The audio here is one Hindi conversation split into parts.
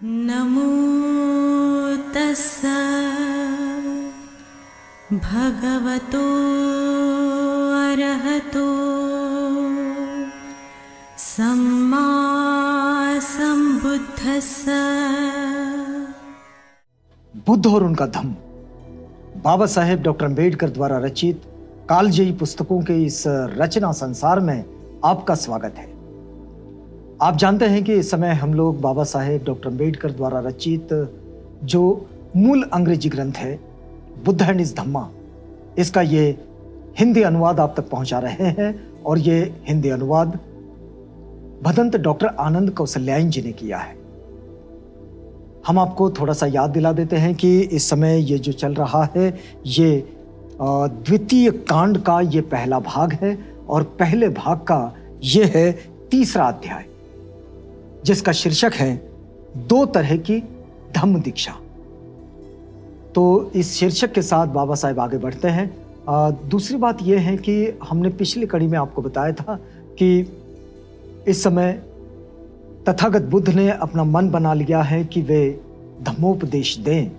नमो तस्स भगवतो अरहतो सम्मा सम्बुद्धस्स। बुद्ध और उनका धम्म, बाबा साहेब डॉक्टर अम्बेडकर द्वारा रचित कालजयी पुस्तकों के इस रचना संसार में आपका स्वागत है। आप जानते हैं कि इस समय हम लोग बाबा साहेब डॉक्टर अम्बेडकर द्वारा रचित जो मूल अंग्रेजी ग्रंथ है बुद्ध एंड हिज धम्मा, इसका ये हिंदी अनुवाद आप तक पहुंचा रहे हैं। और ये हिंदी अनुवाद भदंत डॉक्टर आनंद कौशल्यायन जी ने किया है। हम आपको थोड़ा सा याद दिला देते हैं कि इस समय ये जो चल रहा है ये द्वितीय कांड का ये पहला भाग है और पहले भाग का ये है तीसरा अध्याय, जिसका शीर्षक है 2 तरह की धम्म दीक्षा। तो इस शीर्षक के साथ बाबा साहेब आगे बढ़ते हैं। दूसरी बात यह है कि हमने पिछली कड़ी में आपको बताया था कि इस समय तथागत बुद्ध ने अपना मन बना लिया है कि वे धम्मोपदेश दें,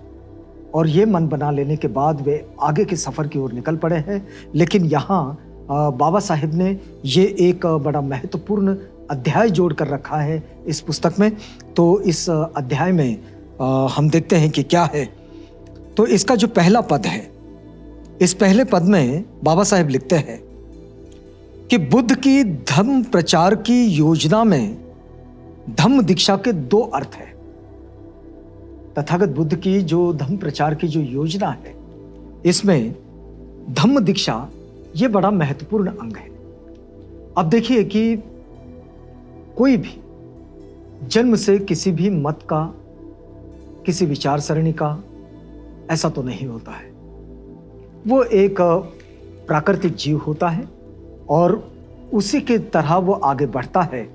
और ये मन बना लेने के बाद वे आगे के सफर की ओर निकल पड़े हैं। लेकिन यहाँ बाबा साहेब ने ये एक बड़ा महत्वपूर्ण अध्याय जोड़ कर रखा है इस पुस्तक में। तो इस अध्याय में हम देखते हैं कि क्या है। तो इसका जो पहला पद है, इस पहले पद में बाबा साहेब लिखते हैं कि बुद्ध की धम्म प्रचार की योजना में धम्म दीक्षा के 2 अर्थ है। तथागत बुद्ध की जो धम्म प्रचार की जो योजना है, इसमें धम्म दीक्षा ये बड़ा महत्वपूर्ण अंग है। अब देखिए कि कोई भी जन्म से किसी भी मत का, किसी विचार सरणी का ऐसा तो नहीं होता है। वो एक प्राकृतिक जीव होता है और उसी के तरह वो आगे बढ़ता है।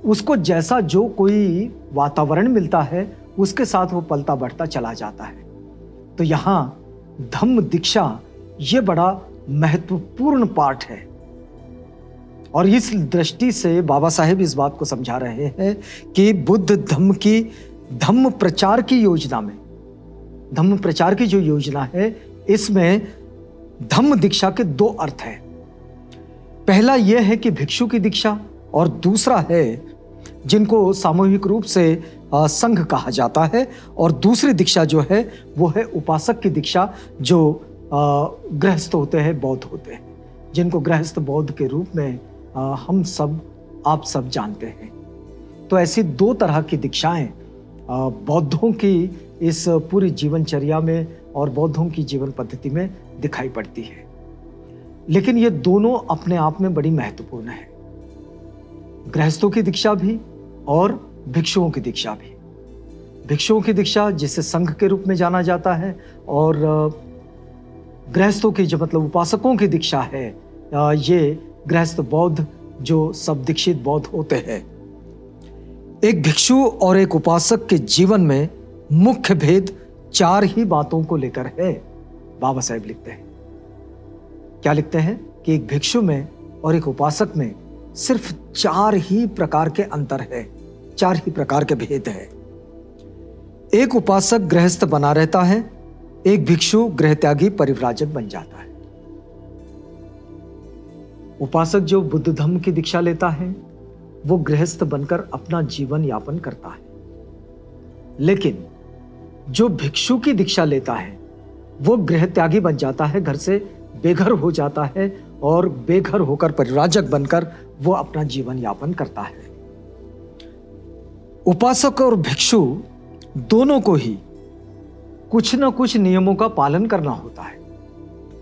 उसको जैसा जो कोई वातावरण मिलता है उसके साथ वो पलता बढ़ता चला जाता है। तो यहाँ धम्म दीक्षा ये बड़ा महत्वपूर्ण पाठ है। और इस दृष्टि से बाबा साहेब इस बात को समझा रहे हैं कि बुद्ध धम्म की धम्म प्रचार की योजना में, धम्म प्रचार की जो योजना है इसमें धम्म दीक्षा के 2 अर्थ हैं। पहला यह है कि भिक्षु की दीक्षा, और दूसरा है जिनको सामूहिक रूप से संघ कहा जाता है। और दूसरी दीक्षा जो है वो है उपासक की दीक्षा, जो गृहस्थ होते हैं, बौद्ध होते हैं, जिनको गृहस्थ बौद्ध के रूप में हम सब, आप सब जानते हैं। तो ऐसी 2 तरह की दीक्षाएं बौद्धों की इस पूरी जीवनचर्या में और बौद्धों की जीवन पद्धति में दिखाई पड़ती है। लेकिन ये दोनों अपने आप में बड़ी महत्वपूर्ण है, गृहस्थों की दीक्षा भी और भिक्षुओं की दीक्षा भी। भिक्षुओं की दीक्षा जिसे संघ के रूप में जाना जाता है, और गृहस्थों की जो मतलब उपासकों की दीक्षा है, ये गृहस्थ बौद्ध जो सब दीक्षित बौद्ध होते हैं। एक भिक्षु और एक उपासक के जीवन में मुख्य भेद 4 ही बातों को लेकर है। बाबा साहेब लिखते हैं, क्या लिखते हैं कि एक भिक्षु में और एक उपासक में सिर्फ 4 ही प्रकार के अंतर है, 4 ही प्रकार के भेद है। एक उपासक गृहस्थ बना रहता है, एक भिक्षु गृहत्यागी परिव्राजक बन जाता है। उपासक जो बुद्ध धम्म की दीक्षा लेता है वो गृहस्थ बनकर अपना जीवन यापन करता है, लेकिन जो भिक्षु की दीक्षा लेता है वो गृहत्यागी बन जाता है, घर से बेघर हो जाता है, और बेघर होकर परिव्राजक बनकर वो अपना जीवन यापन करता है। उपासक और भिक्षु दोनों को ही कुछ न कुछ नियमों का पालन करना होता है।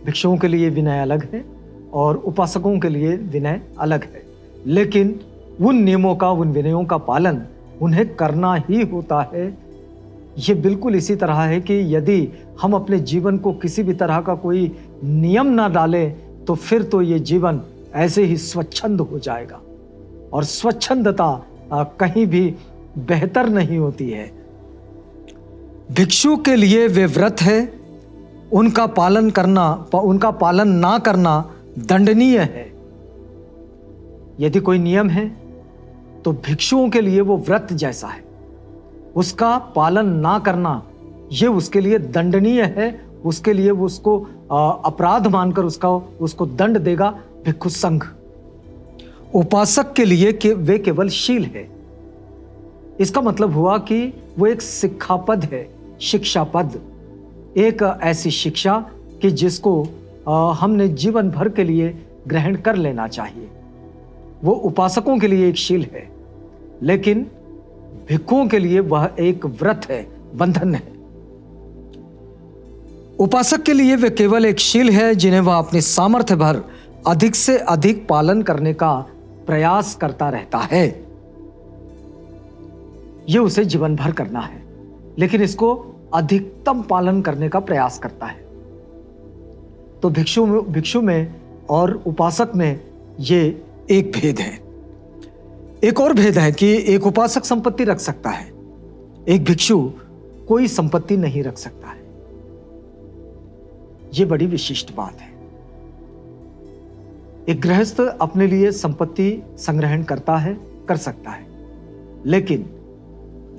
भिक्षुओं के लिए विनय अलग है और उपासकों के लिए विनय अलग है, लेकिन उन नियमों का, उन विनयों का पालन उन्हें करना ही होता है। ये बिल्कुल इसी तरह है कि यदि हम अपने जीवन को किसी भी तरह का कोई नियम ना डालें तो फिर तो ये जीवन ऐसे ही स्वच्छंद हो जाएगा, और स्वच्छंदता कहीं भी बेहतर नहीं होती है। भिक्षु के लिए वे व्रत है, उनका पालन ना करना दंडनीय है। यदि कोई नियम है तो भिक्षुओं के लिए वो व्रत जैसा है, उसका पालन ना करना ये उसके लिए दंडनीय है, उसके लिए वो उसको अपराध मानकर उसको दंड देगा भिक्षु संघ। उपासक के लिए वे केवल शील है। इसका मतलब हुआ कि वो एक शिक्षापद है, शिक्षापद, एक ऐसी शिक्षा कि जिसको हमने जीवन भर के लिए ग्रहण कर लेना चाहिए। वो उपासकों के लिए एक शील है, लेकिन भिक्षुओं के लिए वह एक व्रत है, बंधन है। उपासक के लिए वे केवल एक शील है जिन्हें वह अपनी सामर्थ्य भर अधिक से अधिक पालन करने का प्रयास करता रहता है। यह उसे जीवन भर करना है, लेकिन इसको अधिकतम पालन करने का प्रयास करता है। तो भिक्षु में और उपासक में ये एक भेद है। एक और भेद है कि एक उपासक संपत्ति रख सकता है, एक भिक्षु कोई संपत्ति नहीं रख सकता है। यह बड़ी विशिष्ट बात है। एक गृहस्थ अपने लिए संपत्ति संग्रहण करता है, कर सकता है, लेकिन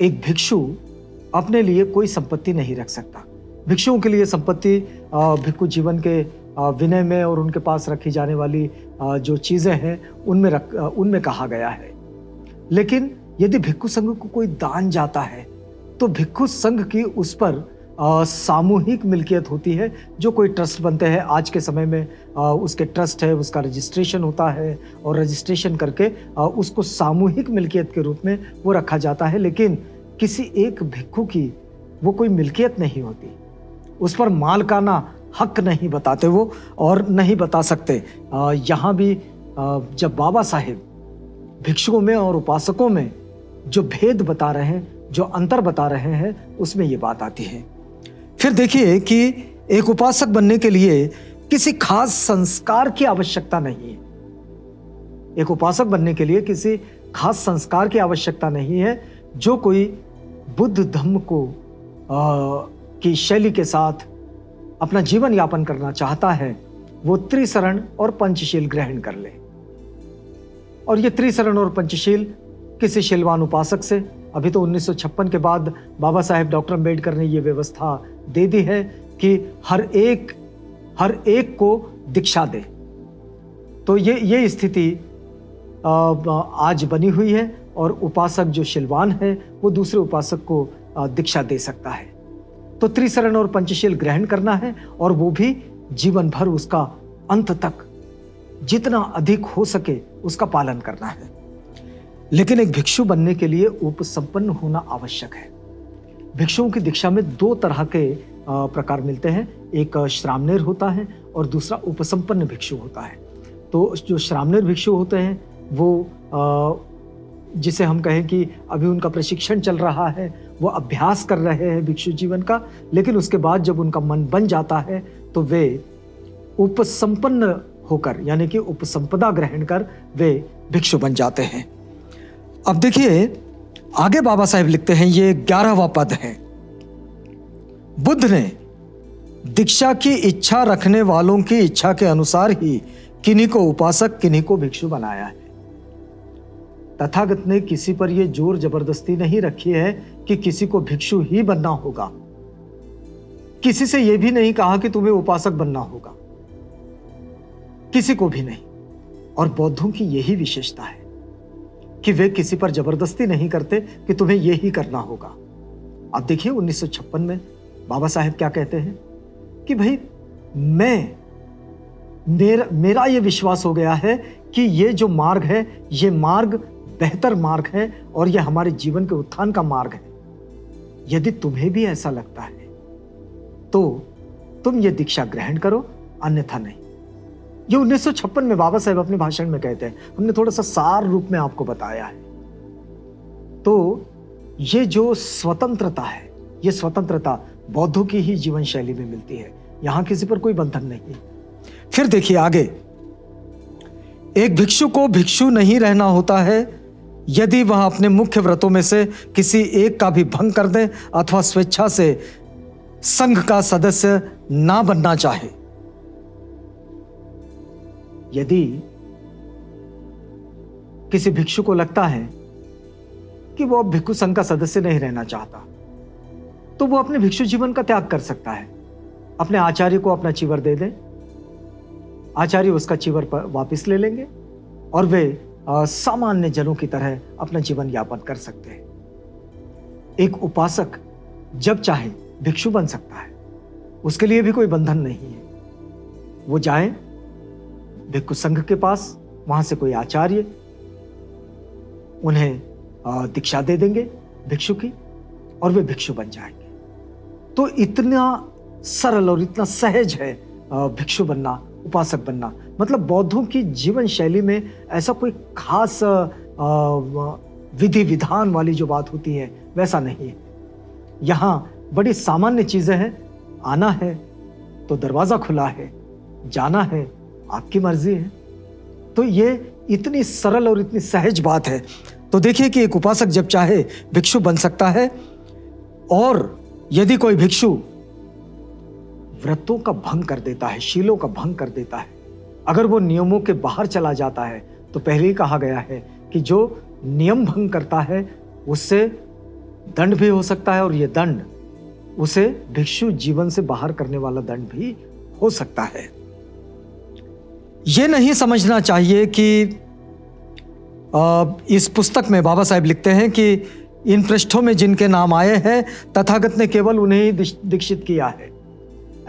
एक भिक्षु अपने लिए कोई संपत्ति नहीं रख सकता। भिक्षुओं के लिए संपत्ति भिक्षु जीवन के विनय में और उनके पास रखी जाने वाली जो चीजें हैं उनमें कहा गया है। लेकिन यदि भिक्षु संघ को कोई दान जाता है तो भिक्षु संघ की उस पर सामूहिक मिल्कियत होती है। जो कोई ट्रस्ट बनते हैं आज के समय में उसके ट्रस्ट है, उसका रजिस्ट्रेशन होता है और रजिस्ट्रेशन करके उसको सामूहिक मिल्कियत के रूप में वो रखा जाता है। लेकिन किसी एक भिक्षु की वो कोई मिल्कियत नहीं होती, उस पर मालकाना हक नहीं बताते वो और नहीं बता सकते। यहाँ भी जब बाबा साहेब भिक्षुओं में और उपासकों में जो भेद बता रहे हैं, जो अंतर बता रहे हैं, उसमें ये बात आती है। फिर देखिए कि एक उपासक बनने के लिए किसी खास संस्कार की आवश्यकता नहीं है। एक उपासक बनने के लिए किसी खास संस्कार की आवश्यकता नहीं है। जो कोई बुद्ध धम्म को की शैली के साथ अपना जीवन यापन करना चाहता है, वो त्रिशरण और पंचशील ग्रहण कर ले। और ये त्रिशरण और पंचशील किसी शीलवान उपासक से, अभी तो 1956 के बाद बाबा साहेब डॉक्टर अम्बेडकर ने ये व्यवस्था दे दी है कि हर एक को दीक्षा दे। तो ये स्थिति आज बनी हुई है और उपासक जो शीलवान है वो दूसरे उपासक को दीक्षा दे सकता है। तो त्रिशरण और पंचशील ग्रहण करना है और वो भी जीवन भर उसका अंत तक जितना अधिक हो सके उसका पालन करना है। लेकिन एक भिक्षु बनने के लिए उपसंपन्न होना आवश्यक है। भिक्षुओं की दीक्षा में दो तरह के प्रकार मिलते हैं, एक श्रामणेर होता है और दूसरा उपसंपन्न भिक्षु होता है। तो जो श्रामणेर भिक्षु होते हैं वो जिसे हम कहें कि अभी उनका प्रशिक्षण चल रहा है, वो अभ्यास कर रहे हैं भिक्षु जीवन का, लेकिन उसके बाद जब उनका मन बन जाता है तो वे उपसंपन्न होकर यानी कि उपसंपदा ग्रहण कर वे भिक्षु बन जाते हैं। अब देखिए आगे बाबा साहेब लिखते हैं, ये 11वां पद है। बुद्ध ने दीक्षा की इच्छा रखने वालों की इच्छा के अनुसार ही किन्हीं को उपासक किन्हीं को भिक्षु बनाया है। तथागत ने किसी पर यह जोर जबरदस्ती नहीं रखी है कि किसी को भिक्षु ही बनना होगा। किसी से यह भी नहीं कहा कि तुम्हें उपासक बनना होगा, किसी को भी नहीं। और बौद्धों की यही विशेषता है कि वे किसी पर जबरदस्ती नहीं करते कि तुम्हें यह ही करना होगा। अब देखिए 1956 में बाबा साहेब क्या कहते हैं कि भाई मेरा यह विश्वास हो गया है कि ये जो मार्ग है ये मार्ग बेहतर मार्ग है और यह हमारे जीवन के उत्थान का मार्ग है। यदि तुम्हें भी ऐसा लगता है तो तुम ये दीक्षा ग्रहण करो, अन्यथा नहीं। ये 1956 में बाबा साहेब अपने भाषण में कहते हैं। हमने थोड़ा सा सार रूप में आपको बताया है। तो ये जो स्वतंत्रता है, ये स्वतंत्रता बौद्धों की ही जीवन शैली में मिलती है। यहां किसी पर कोई बंधन नहीं है। फिर देखिए आगे, एक भिक्षु को भिक्षु नहीं रहना होता है यदि वह अपने मुख्य व्रतों में से किसी एक का भी भंग कर दे अथवा स्वेच्छा से संघ का सदस्य ना बनना चाहे। यदि किसी भिक्षु को लगता है कि वो अब भिक्षु संघ का सदस्य नहीं रहना चाहता, तो वो अपने भिक्षु जीवन का त्याग कर सकता है। अपने आचार्य को अपना चीवर दे दें, आचार्य उसका चीवर वापस ले लेंगे और वे सामान्य जनों की तरह अपना जीवन यापन कर सकते हैं। एक उपासक जब चाहे भिक्षु बन सकता है, उसके लिए भी कोई बंधन नहीं है। वो जाए भिक्षु संघ के पास, वहां से कोई आचार्य उन्हें दीक्षा दे देंगे भिक्षु की और वे भिक्षु बन जाएंगे। तो इतना सरल और इतना सहज है भिक्षु बनना, उपासक बनना। मतलब बौद्धों की जीवन शैली में ऐसा कोई खास विधि विधान वाली जो बात होती है वैसा नहीं है। यहाँ बड़ी सामान्य चीजें हैं। आना है तो दरवाजा खुला है, जाना है आपकी मर्जी है। तो ये इतनी सरल और इतनी सहज बात है। तो देखिए कि एक उपासक जब चाहे भिक्षु बन सकता है, और यदि कोई भिक्षु व्रतों का भंग कर देता है, शीलों का भंग कर देता है, अगर वो नियमों के बाहर चला जाता है, तो पहले ही कहा गया है कि जो नियम भंग करता है उससे दंड भी हो सकता है, और ये दंड उसे भिक्षु जीवन से बाहर करने वाला दंड भी हो सकता है। ये नहीं समझना चाहिए कि इस पुस्तक में बाबा साहेब लिखते हैं कि इन पृष्ठों में जिनके नाम आए हैं तथागत ने केवल उन्हें ही दीक्षित किया है।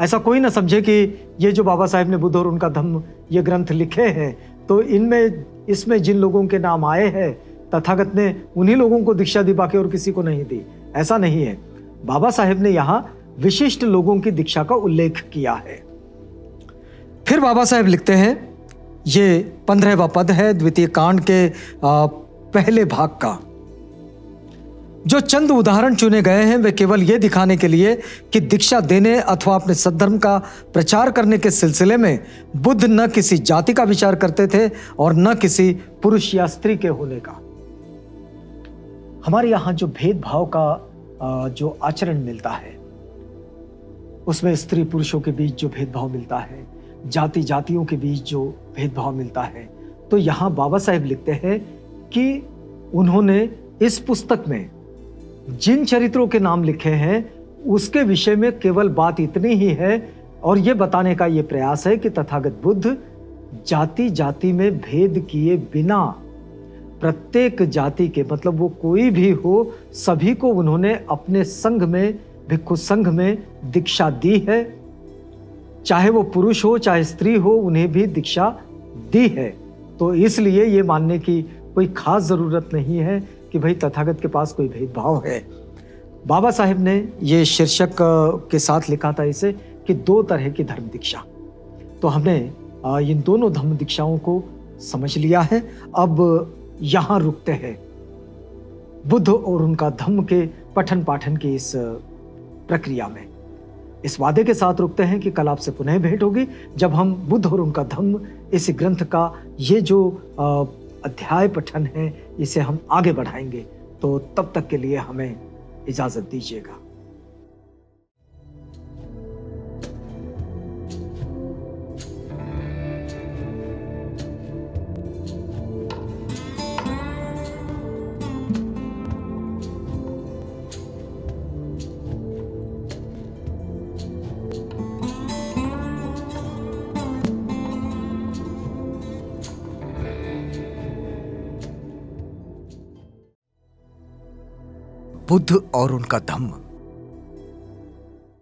ऐसा कोई ना समझे कि ये जो बाबा साहेब ने बुद्ध और उनका धम्म ये ग्रंथ लिखे हैं तो इसमें जिन लोगों के नाम आए हैं तथागत ने उन्हीं लोगों को दीक्षा दी, बाकी और किसी को नहीं दी। ऐसा नहीं है। बाबा साहेब ने यहाँ विशिष्ट लोगों की दीक्षा का उल्लेख किया है। फिर बाबा साहेब लिखते हैं, ये 15वां पद है द्वितीय कांड के पहले भाग का। जो चंद उदाहरण चुने गए हैं वे केवल ये दिखाने के लिए कि दीक्षा देने अथवा अपने सद्धर्म का प्रचार करने के सिलसिले में बुद्ध न किसी जाति का विचार करते थे और न किसी पुरुष या स्त्री के होने का। हमारे यहाँ जो भेदभाव का जो आचरण मिलता है, उसमें स्त्री पुरुषों के बीच जो भेदभाव मिलता है, जाति जातियों के बीच जो भेदभाव मिलता है, तो यहाँ बाबा साहेब लिखते हैं कि उन्होंने इस पुस्तक में जिन चरित्रों के नाम लिखे हैं उसके विषय में केवल बात इतनी ही है, और ये बताने का ये प्रयास है कि तथागत बुद्ध जाति जाति में भेद किए बिना प्रत्येक जाति के, मतलब वो कोई भी हो, सभी को उन्होंने अपने संघ में, भिक्षु संघ में दीक्षा दी है। चाहे वो पुरुष हो चाहे स्त्री हो, उन्हें भी दीक्षा दी है। तो इसलिए ये मानने की कोई खास जरूरत नहीं है कि भाई तथागत के पास कोई भेदभाव है। बाबा साहेब ने ये शीर्षक के साथ लिखा था इसे कि 2 तरह की धर्म दीक्षा। तो हमने इन दोनों धर्म दीक्षाओं को समझ लिया है। अब यहाँ रुकते हैं बुद्ध और उनका धम्म के पठन पाठन की इस प्रक्रिया में। इस वादे के साथ रुकते हैं कि कल आपसे पुनः भेंट होगी जब हम बुद्ध और उनका धम्म इस ग्रंथ का ये जो अध्याय पठन है इसे हम आगे बढ़ाएंगे। तो तब तक के लिए हमें इजाजत दीजिएगा। बुद्ध और उनका धम्म।